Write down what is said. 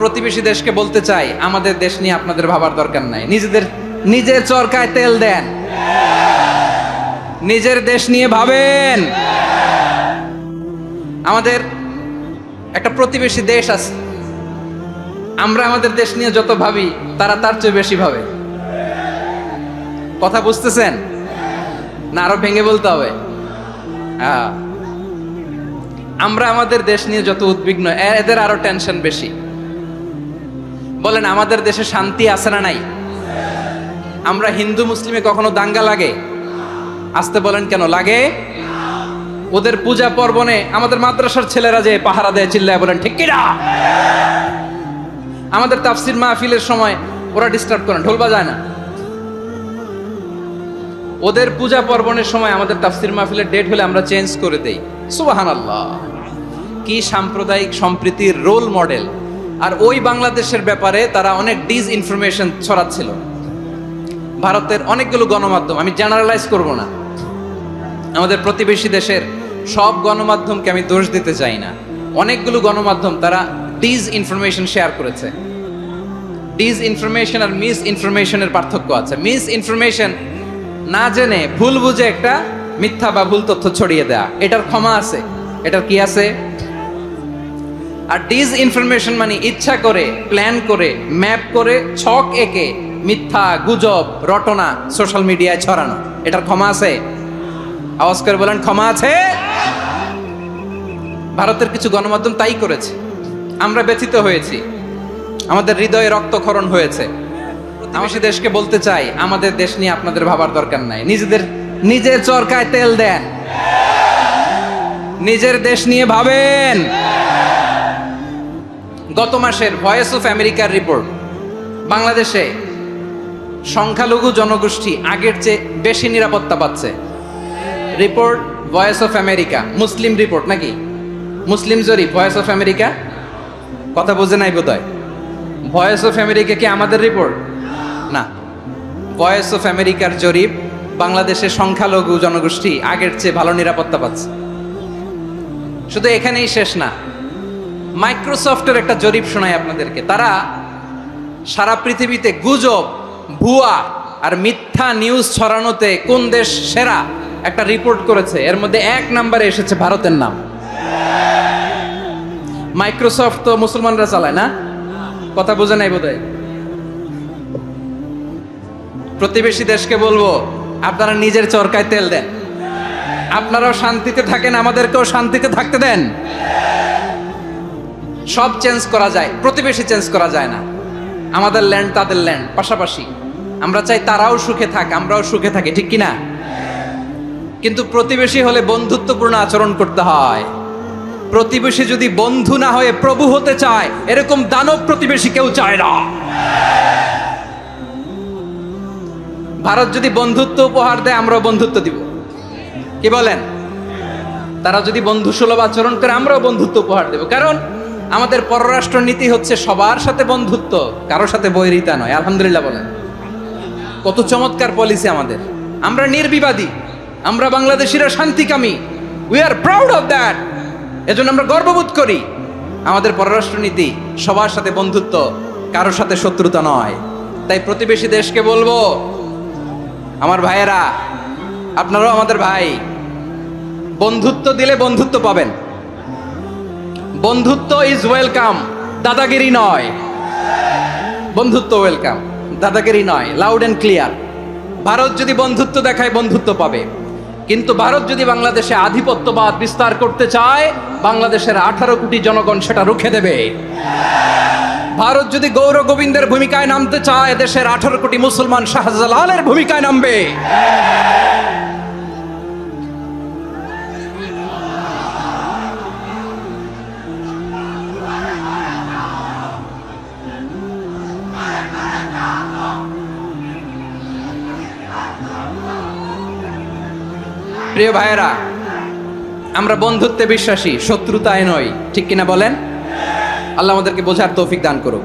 প্রতিবেশী দেশকে বলতে চাই, আমাদের দেশ নিয়ে আপনাদের ভাবার দরকার নাই। নিজের চরকায় তেল দেন, নিজের দেশ নিয়ে ভাবেন। আমাদের একটা প্রতিবেশী দেশ আছে, আমরা আমাদের দেশ নিয়ে যত ভাবি তারা তার চেয়ে বেশি ভাবে। কথা বুঝতেছেন না? আরো ভেঙে বলতে হবে। আমরা আমাদের দেশ নিয়ে যত উদ্বিগ্ন, এদের আরো টেনশন বেশি। বলেন, আমাদের দেশে শান্তি আছে না নাই? আমরা হিন্দু মুসলিমে কখনো দাঙ্গা লাগে? আসতে বলেন, কেন লাগে? ওদের পূজা পার্বণে আমাদের মাদ্রাসার ছেলেরা যে পাহারা দেয়, চিল্লায় বলেন ঠিক কিনা? আমাদের তাফসির মাহফিলের সময় ওরা ডিস্টার্ব করে, ঢোল বাজায় না। ওদের পূজা পার্বণের সময় আমাদের তাফসির মাহফিলের ডেট হলে আমরা চেঞ্জ করে দেই। সুবহানাল্লাহ, কি সাম্প্রদায়িক সম্প্রীতির রোল মডেল। আর ওই বাংলাদেশের ব্যাপারে তারা অনেক ডিসইনফরমেশন ছড়াচ্ছিল। ভারতের অনেকগুলো গণমাধ্যম, আমি জেনারেলাইজ করব না, আমাদের প্রতিবেশী দেশের সব গণমাধ্যমকে আমি দোষ দিতে চাই না। অনেকগুলো গণমাধ্যম তারা ডিসইনফরমেশন শেয়ার করেছে। ডিসইনফরমেশন আর মিস ইনফরমেশনের পার্থক্য আছে। মিস ইনফরমেশন না জেনে ভুল বুঝে একটা মিথ্যা বা ভুল তথ্য ছড়িয়ে দেয়া, এটার ক্ষমা আছে, এটার কি আছে? আর ডিসইনফরমেশন মানে ইচ্ছা করে, প্ল্যান করে, ম্যাপ করে, ছক এঁকে মিথ্যা, গুজব, রটনা সোশ্যাল মিডিয়ায় ছড়ানো, এটার ক্ষমা আছে? আওয়াজ করে বলেন, ক্ষমা আছে? ভারতের কিছু গণমাধ্যম তাই করেছে। আমরা ব্যথিত হয়েছি, আমাদের হৃদয়ে রক্তক্ষরণ হয়েছে। প্রতিবেশী দেশকে বলতে চাই, আমাদের দেশ নিয়ে আপনাদের ভাবার দরকার নাই। নিজের চরকায় তেল দেন, নিজের দেশ নিয়ে ভাবেন। গত মাসের ভয়েস অফ আমেরিকার রিপোর্ট, বাংলাদেশে সংখ্যালঘু জনগোষ্ঠী আগের চেয়ে বেশি নিরাপত্তা পাচ্ছে। Report voice of America, Muslim report নাকি? মুসলিম জরিপ, ভয়েস অফ আমেরিকা। কথা বোঝে নাই বোধহয়। ভয়েস অফ আমেরিকা কি আমাদের রিপোর্ট? না, ভয়েস অফ আমেরিকার জরিপ, বাংলাদেশের সংখ্যালঘু জনগোষ্ঠী আগের চেয়ে ভালো নিরাপত্তা পাচ্ছে। শুধু এখানেই শেষ না, মাইক্রোসফটের একটা জরিপ শোনায় আপনাদেরকে। তারা সারা পৃথিবীতে গুজব, ভুয়া আর মিথ্যা নিউজ ছড়ানোতে কোন দেশ সেরা একটা রিপোর্ট করেছে। এর মধ্যে 1 নম্বরে এসেছে ভারতের নাম। মাইক্রোসফট তো মুসলমানরা চালায় না? কথা বোঝে নাই বোধহয়। প্রতিবেশী দেশকে বলবো, আপনারা নিজের চরকায় তেল দেন, আপনারাও শান্তিতে থাকেন, আমাদেরকেও শান্তিতে থাকতে দেন। সব চেঞ্জ করা যায়, প্রতিবেশী চেঞ্জ করা যায় না। আমাদের ল্যান্ড তাদের ল্যান্ড, পাশাপাশি। আমরা চাই তারাও সুখে থাক, আমরাও সুখে থাকি, ঠিক কিনা? কিন্তু প্রতিবেশী হলে বন্ধুত্বপূর্ণ আচরণ করতে হয়। প্রতিবেশী যদি বন্ধু না হয়ে প্রভু হতে চায়, এরকম দানব প্রতিবেশী কেউ চায় না। ভারত যদি বন্ধুত্ব উপহার দেয়, আমরাও বন্ধুত্ব দিব। কি বলেন? তারা যদি বন্ধুসুলভ আচরণ করে, আমরাও বন্ধুত্ব উপহার দেব। কারণ আমাদের পররাষ্ট্র নীতি হচ্ছে সবার সাথে বন্ধুত্ব, কারোর সাথে বৈরিতা নয়। আলহামদুলিল্লাহ বলেন, কত চমৎকার পলিসি আমাদের। আমরা নির্বিবাদী, আমরা বাংলাদেশিরা শান্তিকামী। We are proud of that. এজন্য আমরা গর্ববোধ করি। আমাদের পররাষ্ট্র নীতি সবার সাথে বন্ধুত্ব, কারোর সাথে শত্রুতা নয়। তাই প্রতিবেশী দেশকে বলবো, আমার ভাইয়েরা, আপনারাও আমাদের ভাই। বন্ধুত্ব দিলে বন্ধুত্ব পাবেন। বন্ধুত্ব ইজ ওয়েলকাম, দাদাগিরি নয়। বন্ধুত্ব ওয়েলকাম, দাদাগিরি নয়। Loud and clear. ভারত যদি বন্ধুত্ব দেখায়, বন্ধুত্ব পাবে। কিন্তু ভারত যদি বাংলাদেশে আধিপত্যবাদ বিস্তার করতে চায়, বাংলাদেশের 18 কোটি জনগণ সেটা রুখে দেবে। ভারত যদি গৌর গোবিন্দের ভূমিকায় নামতে চায়, দেশের 18 কোটি মুসলমান শাহজালালের ভূমিকায় নামবে। প্রিয় ভাইয়েরা, আমরা বন্ধুত্বে বিশ্বাসী, শত্রুতায় নয়, ঠিক কিনা বলেন? আল্লাহ আমাদেরকে বোঝার তৌফিক দান করুক।